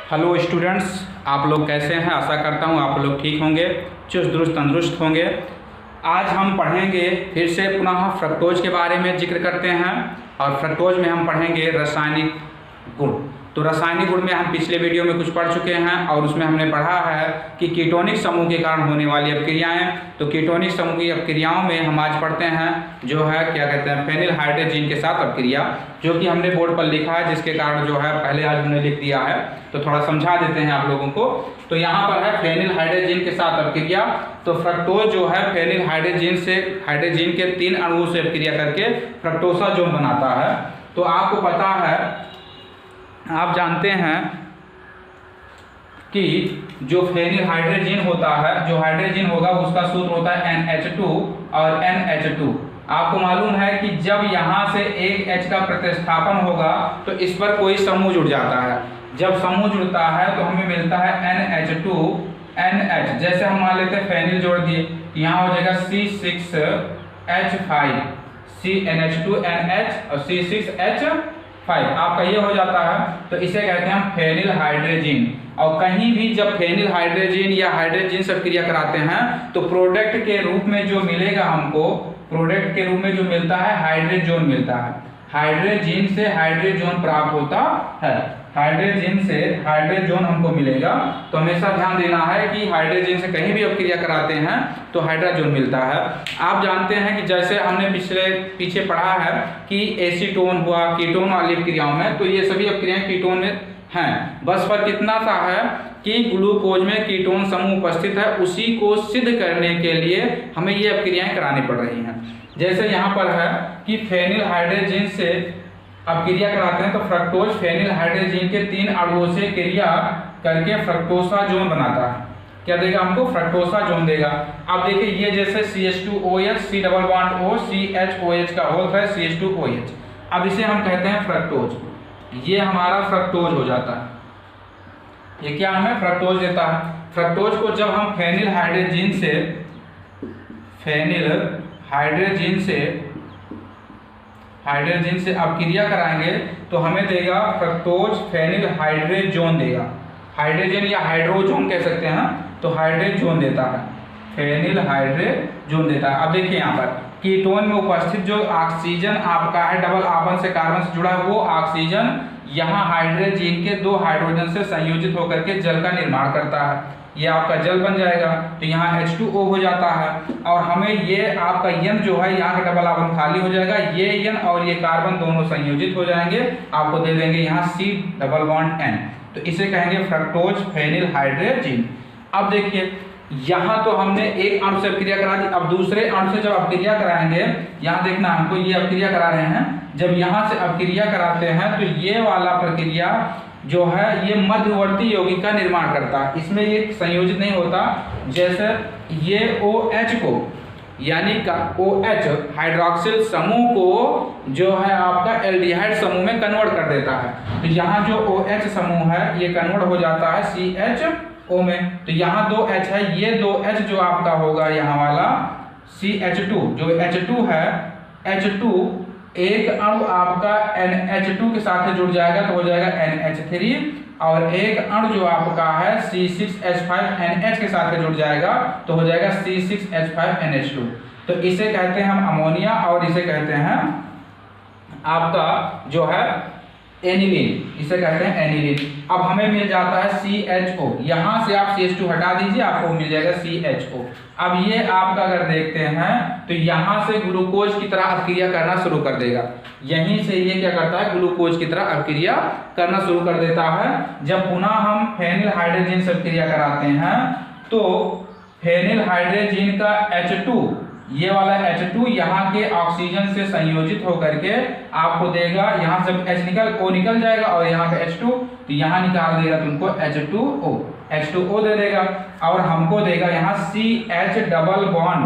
Hello students, आप लोग कैसे हैं। आशा करता हूं आप लोग ठीक होंगे, चुस्त दुरुस्त तंदुरुस्त होंगे। आज हम पढ़ेंगे फिर से पुनः फ्रक्टोज के बारे में जिक्र करते हैं और फ्रक्टोज में हम पढ़ेंगे रासायनिक गुण। तो रासायनिक गुण में हम पिछले वीडियो में कुछ पढ़ चुके हैं और उसमें हमने पढ़ा है कि कीटोनिक समूह के कारण होने वाली अपक्रियाएं। तो कीटोनिक समूह की अपक्रियाओं में हम आज पढ़ते हैं जो है क्या कहते हैं फेनिल हाइड्रोजीन के साथ अपक्रिया, जो कि हमने बोर्ड पर लिखा है, जिसके कारण जो है पहले आज हमने लिख दिया है। तो थोड़ा समझा देते हैं आप लोगों को। तो यहाँ पर है फेनिल हाइड्रोजीन के साथ अपक्रिया। तो फ्रक्टोज जो है फेनिल हाइड्रोजीन के 3 अणुओं से अपक्रिया करके फ्रक्टोसाजोन बनाता है। तो आपको पता है, आप जानते हैं कि जो फेनिल हाइड्रोजीन होता है, जो हाइड्रोजीन होगा उसका सूत्र होता है NH2 और NH2। आपको मालूम है कि जब यहाँ से एक H का प्रतिस्थापन होगा तो इस पर कोई समूह जुड़ जाता है। जब समूह जुड़ता है तो हमें मिलता है NH2 NH। जैसे हम मान लेते हैं फेनिल जोड़ दिए, यहाँ हो जाएगा C6H5 CNH2 NH और C6H5 आपका ये हो जाता है। तो इसे कहते हैं हम फेनिल हाइड्रोजीन। और कहीं भी जब फेनिल हाइड्रोजीन या हाइड्रोजीन से क्रिया कराते हैं तो प्रोडक्ट के रूप में जो मिलेगा हमको, प्रोडक्ट के रूप में जो मिलता है हाइड्रोजोन मिलता है। हाइड्रोजीन से हाइड्रोजोन प्राप्त होता है, हाइड्रोजीन से हाइड्रोजोन हमको मिलेगा। तो हमेशा ध्यान देना है कि हाइड्रोजीन से कहीं भी अपक्रिया कराते हैं तो हाइड्रोजोन मिलता है। आप जानते हैं कि जैसे हमने पीछे पढ़ा है कि एसीटोन हुआ कीटोन वाली अपक्रियाओं में, तो ये सभी अपक्रियाएं कीटोन में हैं। बस फर्क इतना सा है कि ग्लूकोज में कीटोन समूह उपस्थित है, उसी को सिद्ध करने के लिए हमें ये अपक्रियाएं करानी पड़ रही हैं। जैसे यहाँ पर है कि फेनिल हाइड्रोजीन से अपक्रिया कराते हैं तो फ्रक्टोज फेनिल हाइड्रोजीन के 3 अणुओं से क्रिया करके फ्रक्टोसाजोन बनाता है। क्या देगा हमको? फ्रक्टोसाजोन देगा। अब देखिए ये जैसे CH2OH C double bond O CHOH का होता है CH2OH। अब इसे हम कहते हैं फ्रक्टोज। ये हमारा फ्रक्टोज हो जाता है। ये क्या हमें फ्रक्टोज देता है। फ्रक्टोज को जब हम फेनिल हाइड्रोजीन से अपक्रिया कराएंगे तो हमें देगा फ्रक्टोज फेनिल हाइड्रोजोन देगा। हाइड्रोजन या हाइड्रोजोन कह सकते हैं, तो हाइड्रोजोन देता है, फेनिल हाइड्रोजोन देता है। अब देखिए यहाँ पर कीटोन में उपस्थित जो ऑक्सीजन आपका है डबल आबंध से कार्बन से जुड़ा है, वो ऑक्सीजन यहाँ हाइड्रोजीन के 2 हाइड्रोजन से संयोजित होकर के जल का निर्माण करता है। ये आपका जल बन जाएगा, तो यहाँ H2O हो जाता है। और हमें ये आपका N जो है, यहाँ का डबल आबंध खाली हो जाएगा, ये N और ये कार्बन दोनों संयोजित हो जाएंगे, आपको दे देंगे यहाँ C डबल बॉन्ड N। तो इसे कहेंगे फ्रक्टोज फेनिल हाइड्रोजीन। अब देखिए यहाँ तो हमने एक अणु से अपक्रिया करा दी, अब दूसरे अणु से जब अपक्रिया कराएंगे, यहाँ देखना हमको ये अपक्रिया करा रहे हैं, जब यहाँ से अपक्रिया कराते हैं तो ये वाला प्रक्रिया जो है ये मध्यवर्ती यौगिक का निर्माण करता है। इसमें ये संयोजित नहीं होता। जैसे ये OH को यानी का OH हाइड्रोक्सिल समूह को जो है आपका एल्डिहाइड समूह में कन्वर्ट कर देता है। तो यहाँ जो OH समूह है ये कन्वर्ट हो जाता है CHO में। तो यहाँ 2H है, ये 2H जो आपका होगा यहाँ वाला CH2, जो H2 है, H2 एक अणु आपका NH2 के साथ जुड़ जाएगा तो हो जाएगा NH3, और एक अणु जो आपका है C6H5NH के साथ जुड़ जाएगा तो हो जाएगा C6H5NH2। तो इसे कहते हैं हम अमोनिया और इसे कहते हैं आपका जो है एनिलीन, इसे कहते हैं एनिलीन। अब हमें मिल जाता है CHO, यहाँ से आप CH2 हटा दीजिए, आपको मिल जाएगा CHO। अब ये आपका अगर देखते हैं तो यहाँ से ग्लूकोज की तरह अपक्रिया करना शुरू कर देगा। यहीं से ये क्या करता है, ग्लूकोज की तरह अपक्रिया करना शुरू कर देता है। जब पुनः हम फेनिल हाइड्रोजीन से अपक्रिया कराते हैं तो फेनिल हाइड्रोजीन का H2, ये वाला H2 यहाँ के ऑक्सीजन से संयोजित होकर के आपको देगा, यहाँ जब O निकल जाएगा और यहाँ का H2 तो यहाँ निकाल देगा तुमको H2O दे देगा, और हमको देगा यहाँ CH डबल बॉन्ड,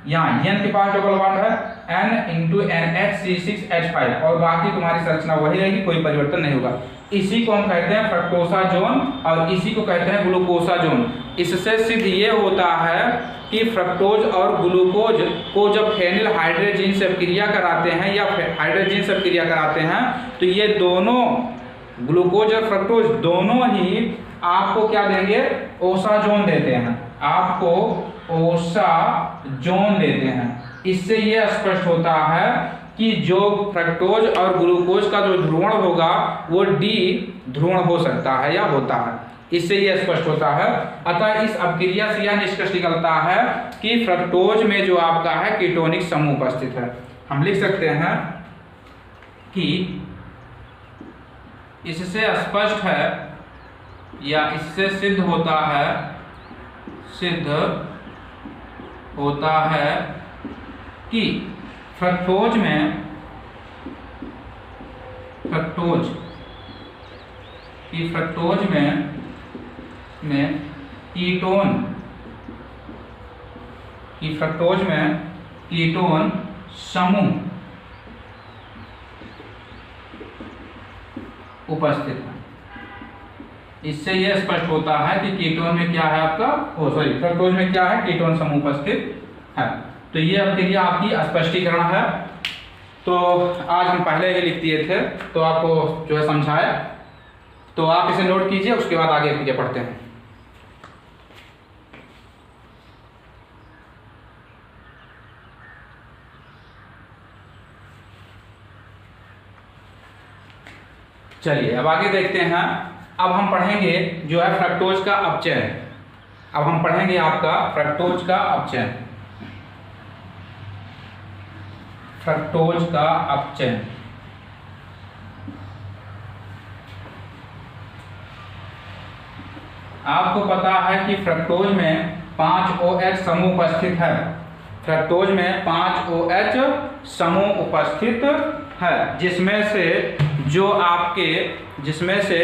यहाँ N के पास डबल बॉन्ड है N इंटू NH C6H5, और बाकी तुम्हारी संरचना वही रहेगी, कोई परिवर्तन नहीं होगा। इसी को हम कहते हैं फ्रक्टोसाजोन और इसी को कहते हैं ग्लूकोसाजोन। इससे सिद्ध ये होता है कि फ्रक्टोज और ग्लूकोज को जब फेनिल हाइड्रोजीन से क्रिया कराते हैं या हाइड्रोजीन से क्रिया कराते हैं तो ये दोनों ग्लूकोज और फ्रक्टोज दोनों ही आपको क्या देंगे, ओसाजोन देते हैं, आपको ओसाजोन देते हैं। इससे यह स्पष्ट होता है कि जो फ्रक्टोज और ग्लूकोज का जो ध्रुवण होगा वो डी ध्रुवण हो सकता है या होता है, इससे यह स्पष्ट होता है। अतः इस अपक्रिया से यह निष्कर्ष निकलता है कि फ्रक्टोज में जो आपका है कीटोनिक समूह उपस्थित है। हम लिख सकते हैं कि इससे स्पष्ट है या इससे सिद्ध होता है कि फ्रक्टोज में कीटोन समूह उपस्थित है। इससे यह स्पष्ट होता है कि कीटोन में क्या है आपका, फ्रक्टोज में क्या है, कीटोन समूह उपस्थित है। तो ये अपक्रिया आपकी स्पष्टीकरण है। तो आज हम पहले ही लिख दिए थे, तो आपको जो है समझाया, तो आप इसे नोट कीजिए, उसके बाद आगे अपक्रिया पढ़ते हैं। चलिए अब आगे देखते हैं। अब हम पढ़ेंगे जो है फ्रक्टोज का अपचयन। अब हम पढ़ेंगे आपका फ्रक्टोज का अपचयन। फ्रक्टोज का अपचयन आपको पता है कि फ्रक्टोज में 5 OH समूह उपस्थित है। फ्रक्टोज में 5 OH समूह उपस्थित है, जिसमें से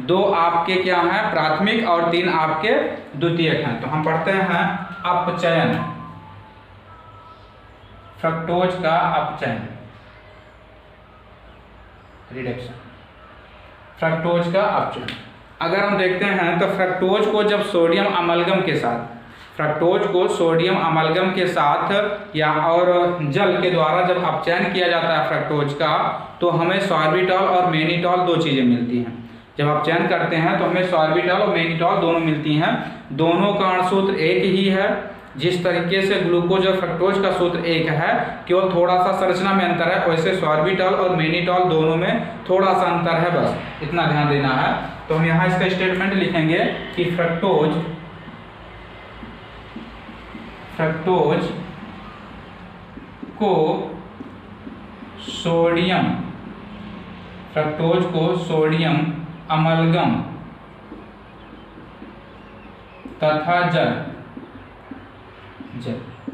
2 आपके क्या हैं, प्राथमिक, और 3 आपके द्वितीयक हैं। तो हम पढ़ते हैं अपचयन, फ्रक्टोज का अपचयन, रिडक्शन, फ्रक्टोज का अपचयन। अगर हम देखते हैं तो फ्रक्टोज को जब सोडियम अमलगम के साथ, फ्रक्टोज को सोडियम अमलगम के साथ या और जल के द्वारा जब अपचयन किया जाता है फ्रक्टोज का, तो हमें सॉर्बिटॉल और मेनिटॉल 2 चीज़ें मिलती हैं। जब अपचयन करते हैं तो हमें सॉर्बिटॉल और मेनिटॉल दोनों मिलती हैं। दोनों का अणुसूत्र एक ही है। जिस तरीके से ग्लूकोज और फ्रक्टोज का सूत्र एक है, केवल थोड़ा सा संरचना में अंतर है, वैसे सॉर्बिटॉल और मेनिटॉल दोनों में थोड़ा सा अंतर है, बस इतना ध्यान देना है। तो हम यहाँ इसका स्टेटमेंट लिखेंगे कि फ्रक्टोज को सोडियम अमलगम तथा जल।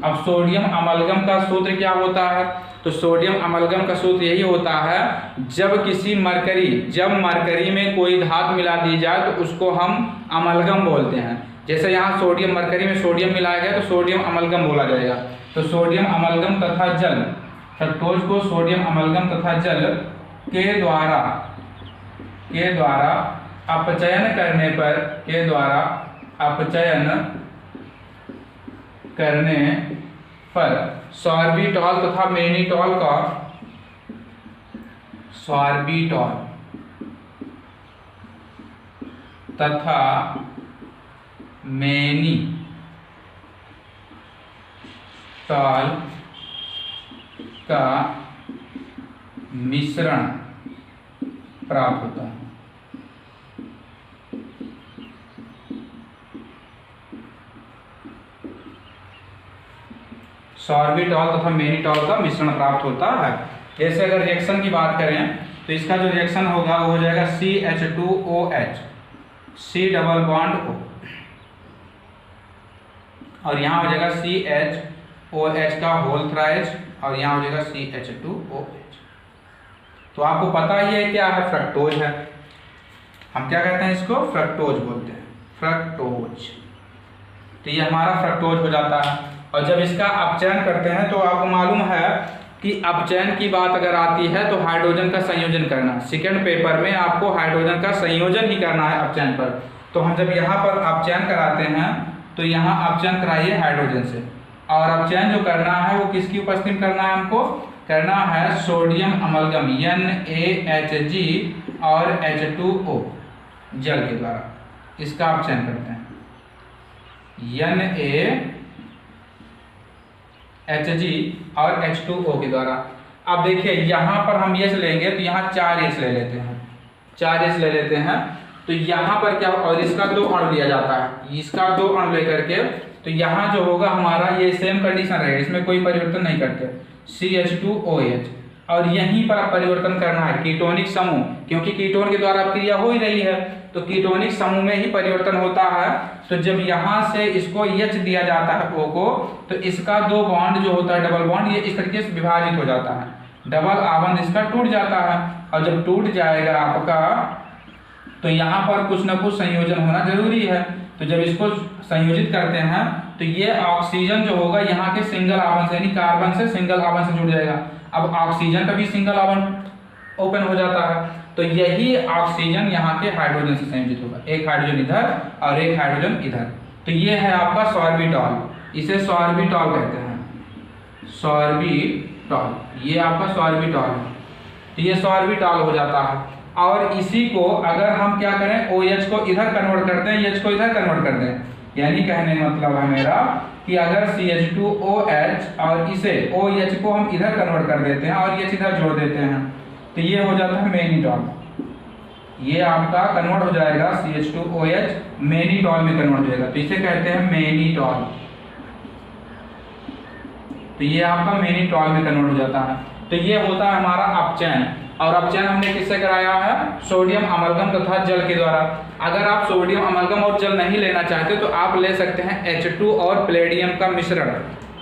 अब सोडियम अमलगम का सूत्र क्या होता है? तो सोडियम अमलगम का सूत्र यही होता है, जब मरकरी में कोई धातु मिला दी जाए तो उसको हम अमलगम बोलते हैं। जैसे यहाँ सोडियम, मरकरी में सोडियम मिलाया गया तो सोडियम अमलगम बोला जाएगा। तो सोडियम अमलगम तथा जल, फ्रक्टोज को सोडियम अमलगम तथा जल के द्वारा अपचयन करने पर सॉर्बिटॉल तथा मेनिटॉल का मिश्रण प्राप्त होता है। सॉर्बिटॉल तथा मेनिटॉल का मिश्रण प्राप्त होता है। जैसे अगर रिएक्शन की बात करें तो इसका जो रिएक्शन होगा वो हो जाएगा CH2OH, C double bond O, और यहाँ हो जाएगा CHOH का होल थ्राइस, और यहाँ हो जाएगा CH2OH। तो आपको पता ही है क्या है, फ्रक्टोज है। हम क्या कहते हैं इसको? फ्रक्टोज बोलते हैं, फ्रक्टोज। तो ये हमारा फ्रक्टोज हो जाता है। और जब इसका अपचयन करते हैं तो आपको मालूम है कि अपचयन की बात अगर आती है तो हाइड्रोजन का संयोजन करना, सेकंड पेपर में आपको हाइड्रोजन का संयोजन ही करना है अपचयन पर। तो हम जब यहाँ पर अपचयन कराते हैं तो यहाँ अपचयन कराइए हाइड्रोजन से, और अपचयन जो करना है वो किसकी उपस्थिति में करना है हमको? करना है सोडियम अमलगम NaHG और H2O जल के द्वारा, इसका आप चयन करते हैं NaHG और H2O के द्वारा। अब देखिए यहाँ पर हम H लेंगे तो यहाँ 4H ले लेते हैं, 4H ले लेते हैं, तो यहाँ पर क्या, और इसका 2 अणु लिया जाता है, इसका 2 अणु लेकर के, तो यहाँ जो होगा हमारा ये सेम कंडीशन रहेगा, इसमें कोई परिवर्तन नहीं करते, CH2OH। और यहीं पर आप परिवर्तन करना है कीटोनिक समूह, क्योंकि कीटोन के द्वारा क्रिया हो ही रही है, तो कीटोनिक समूह में ही परिवर्तन होता है। तो जब यहाँ से इसको H दिया जाता है O को, तो इसका 2 बॉन्ड जो होता है डबल बॉन्ड, ये इस तरीके से विभाजित हो जाता है, डबल आबंध इसका टूट जाता है। और जब टूट जाएगा आपका, तो यहाँ पर कुछ ना कुछ संयोजन होना जरूरी है। तो जब इसको संयोजित करते हैं तो ये ऑक्सीजन जो होगा यहाँ के सिंगल आबंध से, यानी कार्बन से सिंगल आबंध से जुड़ जाएगा। अब ऑक्सीजन का भी सिंगल आबंध ओपन हो जाता है, तो यही ऑक्सीजन यहाँ के हाइड्रोजन से संयोजित होगा, एक हाइड्रोजन इधर और एक हाइड्रोजन इधर। तो ये है आपका सॉर्बिटॉल, इसे सॉर्बिटॉल कहते हैं, सॉर्बिटॉल, ये आपका सॉर्बिटॉल है। तो ये सॉर्बिटॉल हो जाता है। और इसी को अगर हम क्या करें, OH को इधर कन्वर्ट करते हैं, H को इधर कन्वर्ट कर दें, यानी कहने मतलब है मेरा कि अगर CH2OH और इसे OH को हम इधर कन्वर्ट कर देते हैं और H इधर जोड़ देते हैं, तो ये हो जाता है मेनिटॉल। ये आपका कन्वर्ट हो जाएगा CH2OH मेनिटॉल में कन्वर्ट हो जाएगा, तो इसे कहते हैं मेनिटॉल। तो ये आपका मेनिटॉल में कन्वर्ट हो जाता है। तो ये होता है हमारा अपचयन, और अपचयन हमने किससे कराया है, सोडियम अमलगम तथा जल के द्वारा। अगर आप सोडियम अमलगम और जल नहीं लेना चाहते तो आप ले सकते हैं H2 और प्लेडियम का मिश्रण,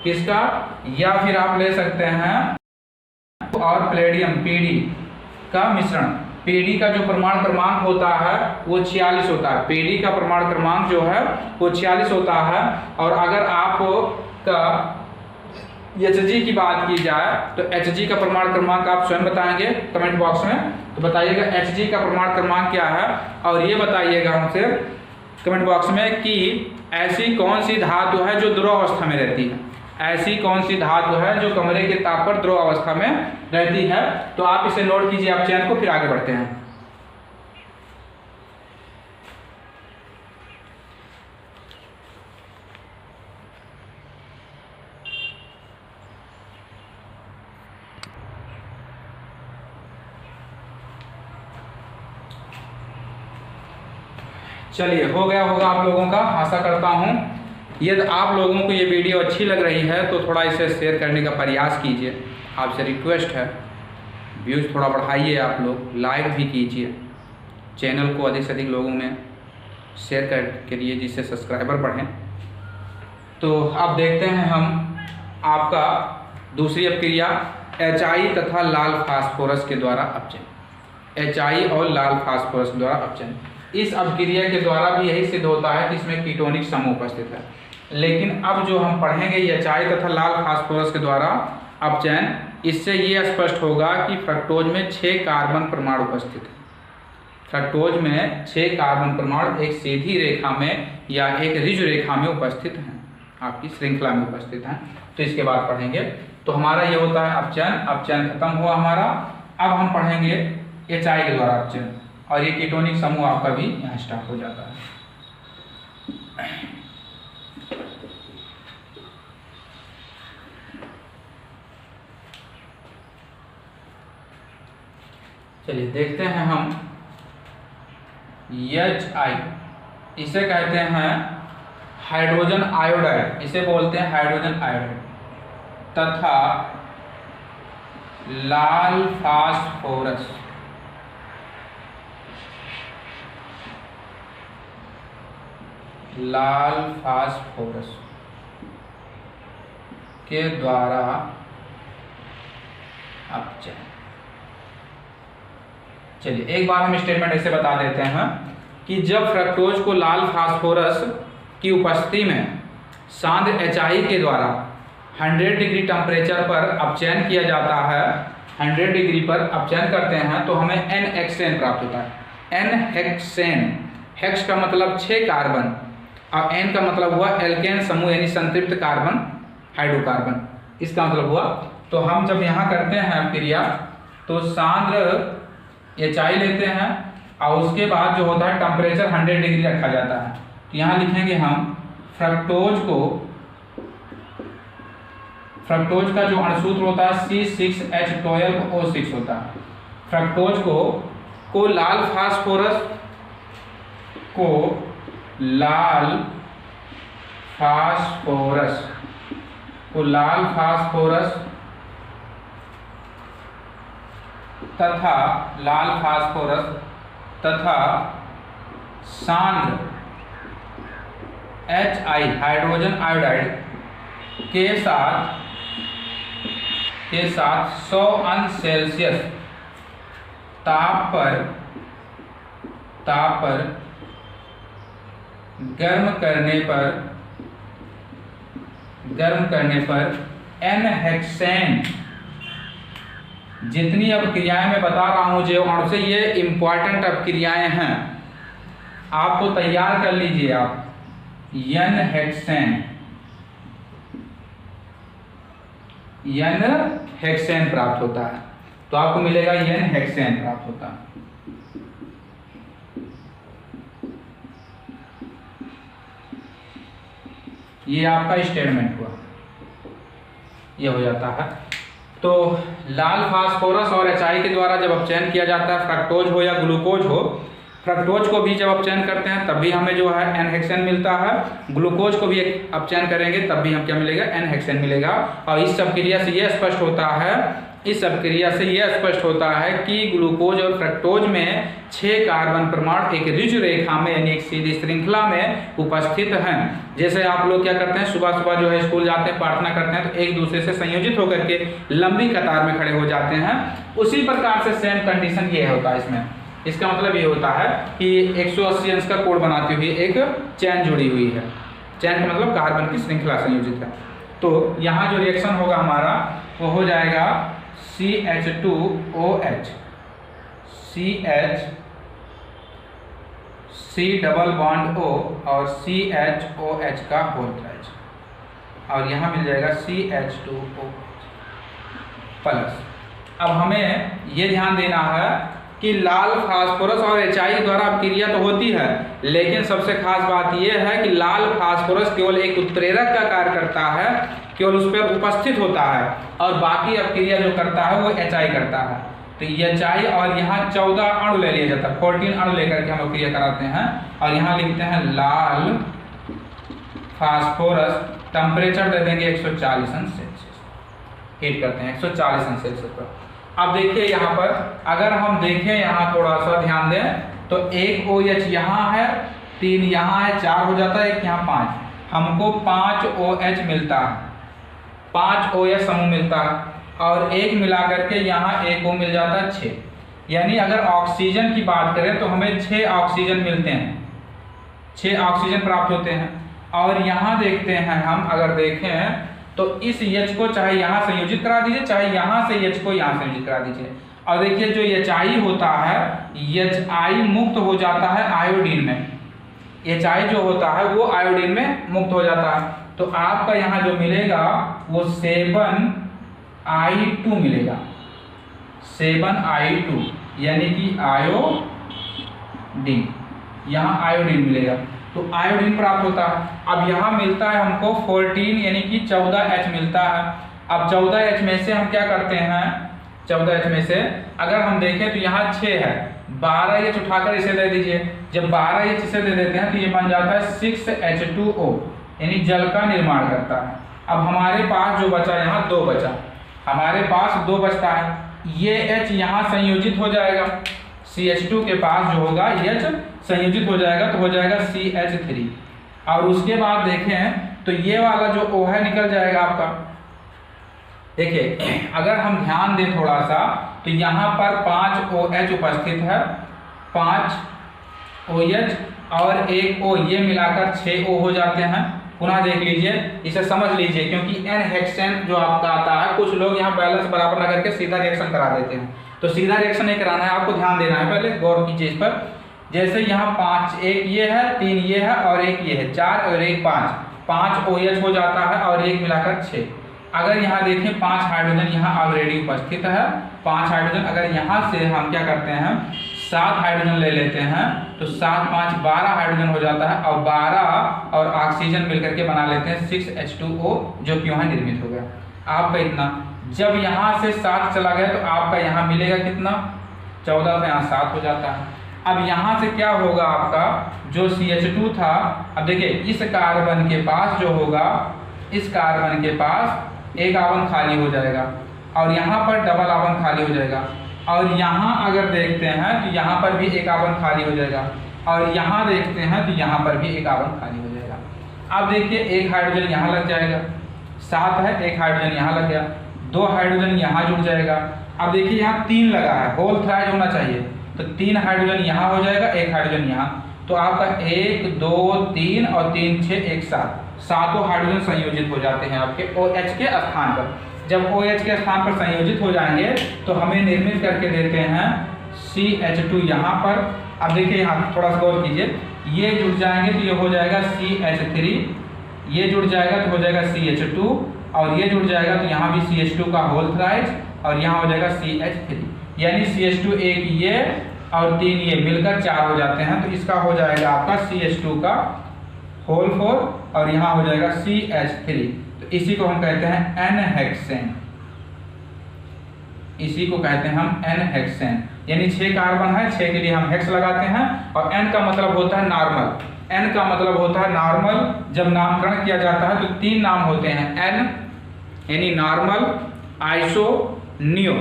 किसका, या फिर आप ले सकते हैं और प्लेडियम PD का मिश्रण। PD का जो परमाणु क्रमांक होता है वो 46 होता है, PD का परमाणु क्रमांक जो है वो 46 होता है। और अगर आप का Hg की बात की जाए तो Hg का परमाणु क्रमांक आप स्वयं बताएंगे कमेंट बॉक्स में, तो बताइएगा Hg का परमाणु क्रमांक क्या है, और ये बताइएगा हमसे कमेंट बॉक्स में कि ऐसी कौन सी धातु है जो ध्रुव अवस्था में रहती है, ऐसी कौन सी धातु है जो कमरे के ताप पर ध्रुव अवस्था में रहती है। तो आप इसे नोट कीजिए आप चयन को, फिर आगे बढ़ते हैं। चलिए, हो गया होगा आप लोगों का, आशा करता हूँ। यदि आप लोगों को ये वीडियो अच्छी लग रही है तो थोड़ा इसे शेयर करने का प्रयास कीजिए, आपसे रिक्वेस्ट है। व्यूज़ थोड़ा बढ़ाइए आप लोग, लाइक भी कीजिए, चैनल को अधिक से अधिक लोगों में शेयर कर करिए जिससे सब्सक्राइबर बढ़ें। तो अब देखते हैं हम आपका दूसरी अपक्रिया HI तथा लाल फास्फोरस के द्वारा अपचयन, HI और लाल फास्फोरस के द्वारा अपचयन। इस अपक्रिया के द्वारा भी यही सिद्ध होता है कि इसमें कीटोनिक समूह उपस्थित है। लेकिन अब जो हम पढ़ेंगे HI तथा लाल फास्फोरस के द्वारा अपचयन, इससे ये स्पष्ट होगा कि फ्रक्टोज में 6 कार्बन परमाणु उपस्थित है। फ्रक्टोज में 6 कार्बन परमाणु एक सीधी रेखा में या एक ऋज रेखा में उपस्थित हैं, आपकी श्रृंखला में उपस्थित हैं। तो इसके बाद पढ़ेंगे। तो हमारा ये होता है अपचयन, अपचयन खत्म हुआ हमारा। अब हम पढ़ेंगे HI के द्वारा अपचयन, और ये कीटोनिक समूह आपका भी यहाँ स्टार्ट हो जाता है। चलिए देखते हैं हम HI, इसे कहते हैं हाइड्रोजन आयोडाइड, इसे बोलते हैं हाइड्रोजन आयोडाइड, तथा लाल फास्फोरस, लाल फास्फोरस के द्वारा अपचयन। चलिए एक बार हम स्टेटमेंट ऐसे बता देते हैं कि जब फ्रक्टोज को लाल फास्फोरस की उपस्थिति में सांद्र HI के द्वारा 100 डिग्री टेम्परेचर पर अपचयन किया जाता है, 100 डिग्री पर अपचयन करते हैं, तो हमें N-हेक्सेन प्राप्त होता है। N-हेक्सेन, हेक्स का मतलब 6 कार्बन और N का मतलब हुआ एल्केन समूह, यानी संतृप्त कार्बन हाइड्रोकार्बन, इसका मतलब हुआ तो हम जब यहाँ करते हैं क्रिया तो सांद्र HI लेते हैं और उसके बाद जो होता है टेम्परेचर 100 डिग्री रखा जाता है। तो यहाँ लिखेंगे हम फ्रक्टोज का जो अणुसूत्र होता है C6H12O6 होता है। फ्रक्टोज को लाल फास्फोरस तथा सांद्र HI हाइड्रोजन आयोडाइड के साथ 100 अंश सेल्सियस ताप पर गर्म करने पर N-हेक्सेन, जितनी अब क्रियाएं मैं बता रहा हूं जो अणु से, ये इंपॉर्टेंट अब क्रियाएं हैं, आपको तैयार कर लीजिए आप। N-हेक्सेन प्राप्त होता है, तो आपको मिलेगा N-हेक्सेन प्राप्त होता है। ये आपका स्टेटमेंट हुआ, ये हो जाता है। तो लाल फास्फोरस और HI के द्वारा जब अपचयन किया जाता है, फ्रक्टोज हो या ग्लूकोज हो, फ्रक्टोज को भी जब अपचयन करते हैं तब भी हमें जो है N-हेक्सेन मिलता है, ग्लूकोज को भी अपचयन करेंगे तब भी हम क्या मिलेगा, N-हेक्सेन मिलेगा। और इस सब क्रिया से ये स्पष्ट होता है कि ग्लूकोज और फ्रक्टोज में 6 कार्बन परमाणु एक ऋज रेखा में यानी एक सीधी श्रृंखला में उपस्थित हैं। जैसे आप लोग क्या करते हैं, सुबह सुबह जो है स्कूल जाते हैं, प्रार्थना करते हैं, तो एक दूसरे से संयोजित होकर के लंबी कतार में खड़े हो जाते हैं, उसी प्रकार से सेम कंडीशन ये होता है इसमें। इसका मतलब ये होता है कि 180 अंश का कोण बनाती हुई एक चैन जुड़ी हुई है। चैन का मतलब कार्बन की श्रृंखला संयोजित है। तो यहाँ जो रिएक्शन होगा हमारा वो हो जाएगा CH2OH, C double bond O और CHOH का होल ट्राइज, और यहाँ मिल जाएगा CH2O प्लस। अब हमें ये ध्यान देना है कि लाल फास्फोरस और HI द्वारा क्रिया तो होती है, लेकिन सबसे खास बात यह है कि लाल फास्फोरस केवल एक उत्प्रेरक का कार्य करता है, केवल उस पर उपस्थित होता है, और बाकी अपक्रिया जो करता है वो HI करता है। तो HI और यहाँ 14 अणु ले लिया जाता है, 14 अणु लेकर के हम अपक्रिया कराते हैं, और यहाँ लिखते हैं लाल फास्फोरस, टेम्परेचर दे देंगे 140 अंश सेल्सियस, हीट करते हैं 140 अंश सेल्सियस पर। अब देखिए यहाँ पर अगर हम देखें, यहाँ थोड़ा सा ध्यान दें, तो एक OH यहाँ है, 3 यहाँ है, 4 हो जाता है, एक यहाँ 5, हमको 5 OH मिलता है, 5 OH समूह मिलता है, और एक मिला करके यहाँ एक O मिल जाता है 6। यानी अगर ऑक्सीजन की बात करें तो हमें 6 ऑक्सीजन मिलते हैं, 6 ऑक्सीजन प्राप्त होते हैं। और यहाँ देखते हैं हम, अगर देखें तो इस H को चाहे यहाँ संयोजित करा दीजिए, चाहे यहाँ से H को यहाँ संयोजित करा दीजिए, और देखिए जो HI होता है, HI मुक्त हो जाता है आयोडीन में, HI जो होता है वो आयोडीन में मुक्त हो जाता है। तो आपका यहाँ जो मिलेगा वो 7I2 मिलेगा, 7I2 यानी कि आयोडीन, यहाँ आयोडीन मिलेगा, तो आयोडीन प्राप्त होता है। अब यहाँ मिलता है हमको 14 यानी कि 14H मिलता है। अब 14H में से हम क्या करते हैं, 14H में से अगर हम देखें तो यहाँ 6 है, 12H उठाकर इसे दे दीजिए। जब 12H इसे दे देते हैं तो ये बन जाता है 6H2O, यानी जल का निर्माण करता है। अब हमारे पास जो बचा, यहाँ 2 बचा, हमारे पास 2 बचता है, ये H यहाँ संयोजित हो जाएगा, CH2 के पास जो होगा H संयोजित हो जाएगा, तो हो जाएगा CH3। और उसके बाद देखें तो ये वाला जो O है निकल जाएगा आपका। देखिए अगर हम ध्यान दें थोड़ा सा, तो यहाँ पर 5 OH उपस्थित है, 5 OH और एक O, ये मिलाकर 6 O हो जाते हैं। पुनः देख लीजिए, इसे समझ लीजिए, क्योंकि N-हेक्सेन जो आपका आता है, कुछ लोग यहाँ बैलेंस बराबर ना करके सीधा रिएक्शन करा देते हैं, तो सीधा रिएक्शन नहीं कराना है, आपको ध्यान देना है, पहले गौर कीजिए इस पर। जैसे यहाँ 5, एक ये है, 3 ये है और एक ये है, 4 और एक 5, 5 OH हो जाता है और एक मिलाकर 6। अगर यहाँ देखें 5 हाइड्रोजन यहाँ ऑलरेडी उपस्थित है, 5 हाइड्रोजन, अगर यहाँ से हम क्या करते हैं 7 हाइड्रोजन ले लेते हैं तो 7 5 12 हाइड्रोजन हो जाता है, और 12 और ऑक्सीजन मिलकर के बना लेते हैं 6H2O, जो कि वहाँ निर्मित हो गया आपका इतना। जब यहाँ से 7 चला गया तो आपका यहाँ मिलेगा कितना 14, तो यहाँ 7 हो जाता है। अब यहाँ से क्या होगा आपका जो CH2 था, अब देखिए इस कार्बन के पास जो होगा, इस कार्बन के पास एक आवन खाली हो जाएगा और यहाँ पर डबल आवन खाली हो जाएगा, और यहाँ अगर देखते हैं तो यहाँ पर भी एक आवन खाली हो जाएगा, और यहाँ देखते हैं तो यहाँ पर भी एक आवन खाली हो जाएगा। अब देखिए एक हाइड्रोजन यहाँ लग जाएगा, 7 है, एक हाइड्रोजन यहाँ लग गया, 2 हाइड्रोजन यहाँ जुड़ जाएगा। अब देखिए यहाँ 3 लगा है, होल थ्राइज होना चाहिए, तो 3 हाइड्रोजन यहाँ हो जाएगा, एक हाइड्रोजन यहाँ, तो आपका 1 2 3 और 3 6 1 7, सातों हाइड्रोजन संयोजित हो जाते हैं आपके OH के स्थान पर। जब OH के स्थान पर संयोजित हो जाएंगे तो हमें निर्मित करके देते हैं CH2 यहाँ पर। अब देखिए यहाँ थोड़ा सा गौर कीजिए, ये जुड़ जाएंगे तो ये हो जाएगा CH3, ये जुड़ जाएगा तो हो जाएगा CH2, और ये जुड़ जाएगा तो यहाँ भी CH2 का होल थ्राइज, और यहाँ हो जाएगा CH3, यानी CH2 एक ये और 3 ये मिलकर 4 हो जाते हैं। तो इसका हो जाएगा आपका CH2 का होल 4, और यहाँ हो जाएगा CH3, तो इसी को हम कहते हैं N-हेक्सेन, इसी को कहते हैं हम N-हेक्सेन, यानी 6 कार्बन है, 6 के लिए हम हेक्स लगाते हैं, और N का मतलब होता है नॉर्मल, N का मतलब होता है नॉर्मल। जब नामकरण किया जाता है तो 3 नाम होते हैं, N यानी normal, iso, neo,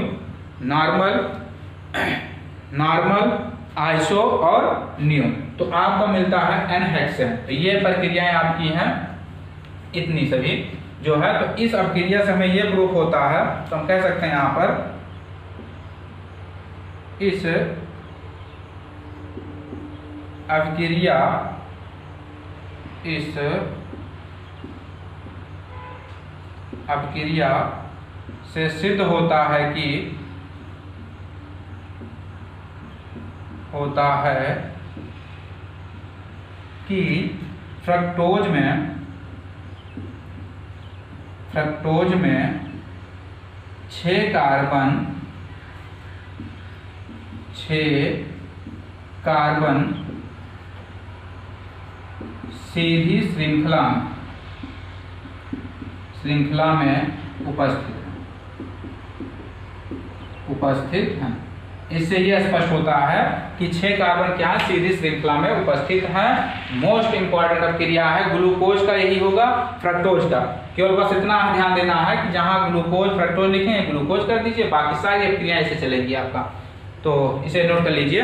normal, iso और नियो, तो आपका मिलता है N-हेक्सेन। तो ये प्रक्रियाएं आपकी हैं इतनी सभी जो है, तो इस अपक्रिया से हमें ये प्रूफ होता है, तो हम कह सकते हैं यहाँ पर इस अपक्रिया से सिद्ध होता है कि फ्रक्टोज में 6 कार्बन सीधी श्रृंखला में उपस्थित हैं। इससे यह स्पष्ट होता है कि 6 कार्बन क्या सीधी श्रृंखला में उपस्थित हैं। मोस्ट इंपॉर्टेंट अपक्रिया है, ग्लूकोज का यही होगा, फ्रक्टोज का। केवल बस इतना ध्यान देना है कि जहां ग्लूकोज फ्रक्टोज लिखे ग्लूकोज कर दीजिए, बाकी सारी अपक्रिया ऐसे चलेगी आपका, तो इसे नोट कर लीजिए।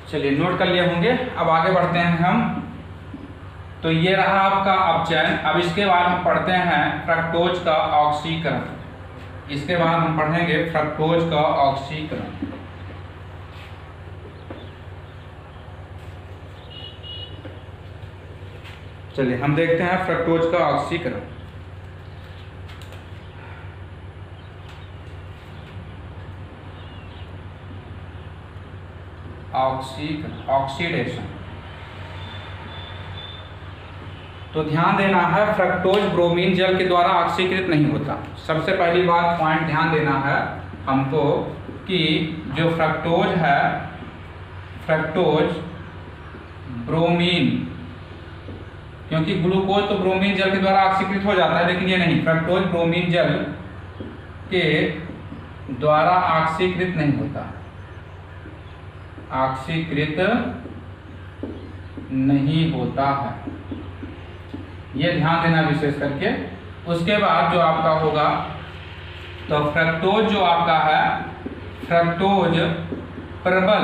चलिए नोट कर लिए होंगे, अब आगे बढ़ते हैं हम। तो ये रहा आपका अपचयन। अब इसके बाद हम पढ़ते हैं फ्रक्टोज का ऑक्सीकरण। इसके बाद हम पढ़ेंगे फ्रक्टोज का ऑक्सीकरण। चलिए हम देखते हैं फ्रक्टोज का ऑक्सीकरण। ऑक्सीडेशन, तो ध्यान देना है फ्रक्टोज ब्रोमीन जल के द्वारा ऑक्सीकृत नहीं होता। सबसे पहली बात पॉइंट ध्यान देना है हमको कि जो फ्रक्टोज है, फ्रक्टोज ब्रोमीन, क्योंकि ग्लूकोज तो ब्रोमीन जल के द्वारा ऑक्सीकृत हो जाता है, लेकिन ये नहीं, फ्रक्टोज ब्रोमीन जल के द्वारा ऑक्सीकृत नहीं होता, ऑक्सीकृत नहीं होता है, ये ध्यान देना विशेष करके। उसके बाद जो आपका होगा, तो फ्रक्टोज जो आपका है, फ्रक्टोज प्रबल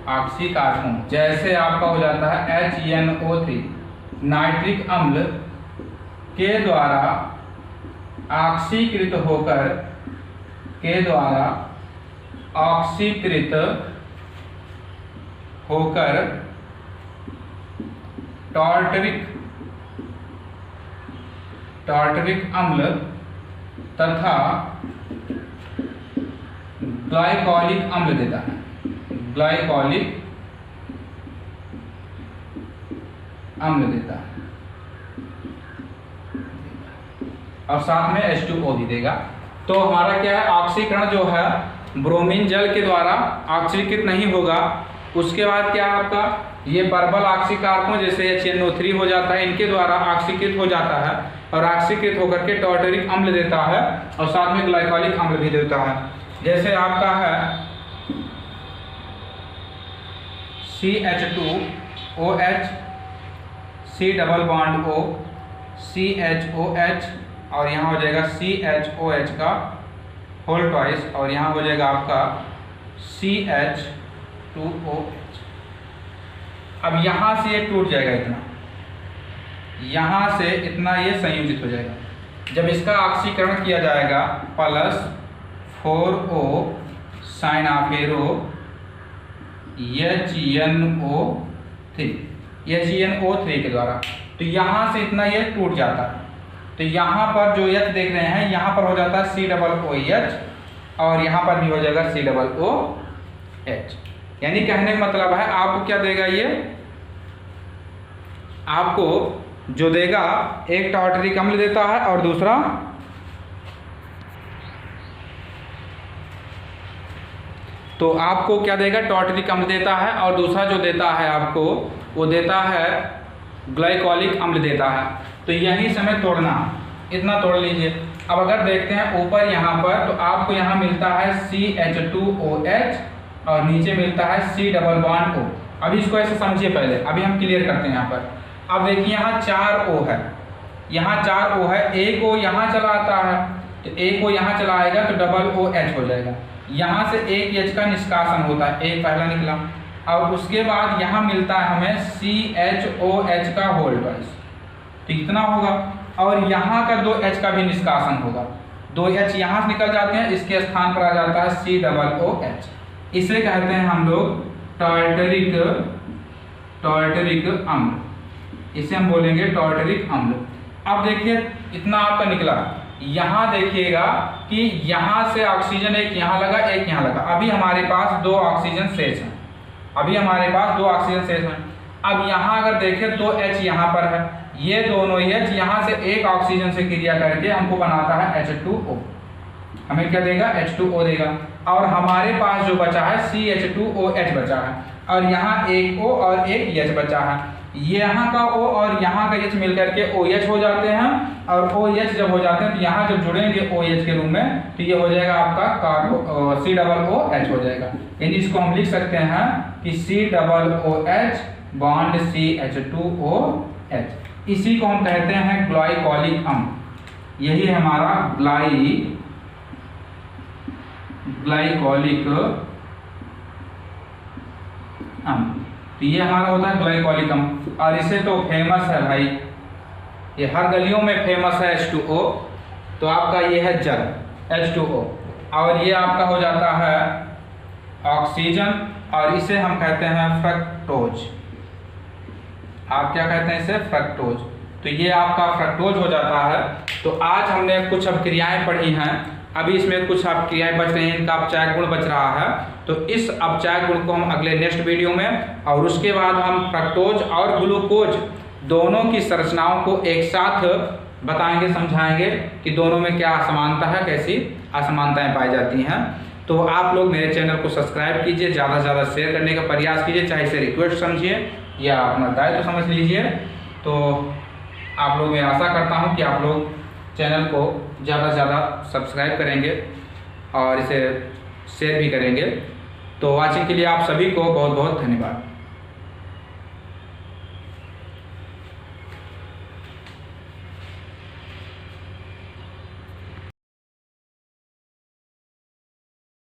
ऑक्सीकारकों जैसे आपका हो जाता है HNO3 नाइट्रिक अम्ल के द्वारा ऑक्सीकृत होकर टार्टरिक अम्ल तथा ग्लाइकोलिक अम्ल देता है, ग्लाइकोलिक अम्ल देता है, और साथ में H2O भी देगा। तो हमारा क्या है, ऑक्सीकरण जो है ब्रोमीन जल के द्वारा ऑक्सीकृत नहीं होगा। उसके बाद क्या है आपका, ये पर्पल ऑक्सीकारकों जैसे HNO3 हो जाता है, इनके द्वारा ऑक्सीकृत हो जाता है और ऑक्सीकृत होकर के टार्टरिक अम्ल देता है और साथ में ग्लाइकोलिक अम्ल भी देता है। जैसे आपका है CH2OH, C double bond O, CHOH, और यहाँ हो जाएगा CHOH का होल ट्वाइस, और यहाँ हो जाएगा आपका CH2OH। अब यहाँ से ये टूट जाएगा इतना, यहाँ से इतना ये संयोजित हो जाएगा। जब इसका ऑक्सीकरण किया जाएगा +4O साइनाफेरो HNO3 के द्वारा, तो यहाँ से इतना ये टूट जाता है। तो यहाँ पर जो H देख रहे हैं, यहाँ पर हो जाता है COOH और यहाँ पर भी हो जाएगा COOH। यानी कहने का मतलब है आपको क्या देगा, ये आपको जो देगा एक टार्टरिक अम्ल देता है और दूसरा तो आपको क्या देगा, टार्टरिक अम्ल देता है और दूसरा जो देता है आपको वो देता है ग्लाइकोलिक अम्ल देता है। तो यही समय तोड़ना, इतना तोड़ लीजिए। अब अगर देखते हैं ऊपर यहाँ पर, तो आपको यहाँ मिलता है CH2OH और नीचे मिलता है C डबल बॉन्ड O। अभी इसको ऐसे समझिए पहले, अभी हम क्लियर करते हैं यहाँ पर। अब देखिए यहाँ 4 O है, यहाँ 4 O है, एक O यहाँ चला आता है, तो एक O यहाँ चला आएगा तो डबल OH हो जाएगा। यहाँ से एक H का निष्कासन होता है, एक पहला निकला, और उसके बाद यहाँ मिलता है हमें CHOH का होल ट्वाइस, तो इतना होगा, और यहाँ का 2H का भी निष्कासन होगा, 2H यहाँ से निकल जाते हैं, इसके स्थान पर आ जाता है COOH। इसे कहते हैं हम लोग टार्टरिक अम्ल, इसे हम बोलेंगे टार्टरिक अम्ल। अब देखिए इतना आपका निकला, यहाँ देखिएगा कि यहाँ से ऑक्सीजन एक यहाँ लगा, एक यहाँ लगा। अभी हमारे पास 2 ऑक्सीजन शेष हैं, अभी हमारे पास 2 ऑक्सीजन शेष हैं। अब यहाँ अगर देखें 2H यहाँ पर है, ये दोनों H यहाँ से एक ऑक्सीजन से क्रिया करके हमको बनाता है H2O, हमें क्या देगा, H2O देगा। और हमारे पास जो बचा है CH2OH बचा है, और यहाँ एक O और एक H बचा है। यहाँ का O और यहाँ का H मिलकर के OH हो जाते हैं, और OH जब हो जाते हैं तो यहाँ जब जुड़ेंगे OH के रूप में तो ये हो जाएगा आपका COOH हो जाएगा। यानी इसको हम लिख सकते हैं कि COOH बॉन्ड CH2OH, इसी को हम कहते हैं ग्लाइकोलिक अम्ल। यही है हमारा ग्लाइकोलिक अम्ल। तो ये हमारा होता है ग्लाइकोलिक अम्ल, और इसे तो फेमस है भाई, ये हर गलियों में फेमस है H2O। तो आपका ये है जल H2O, और ये आपका हो जाता है ऑक्सीजन, और इसे हम कहते हैं फ्रक्टोज। आप क्या कहते हैं इसे, फ्रक्टोज। तो ये आपका फ्रक्टोज हो जाता है। तो आज हमने कुछ अब क्रियाएं पढ़ी हैं, अभी इसमें कुछ आप क्रियाएं बच रही हैं, इनका अपचायक गुण बच रहा है। तो इस अपचायक गुण को हम अगले नेक्स्ट वीडियो में, और उसके बाद हम फ्रक्टोज और ग्लूकोज दोनों की संरचनाओं को एक साथ बताएंगे, समझाएंगे कि दोनों में क्या असमानता है, कैसी असमानताएं पाई जाती हैं। तो आप लोग मेरे चैनल को सब्सक्राइब कीजिए, ज़्यादा से ज़्यादा शेयर करने का प्रयास कीजिए, चाहे इसे रिक्वेस्ट समझिए या अपना दायित्व समझ लीजिए। तो आप लोग, मैं आशा करता हूँ कि आप लोग चैनल को ज़्यादा से ज़्यादा सब्सक्राइब करेंगे और इसे शेयर भी करेंगे। तो वाचिंग के लिए आप सभी को बहुत बहुत धन्यवाद।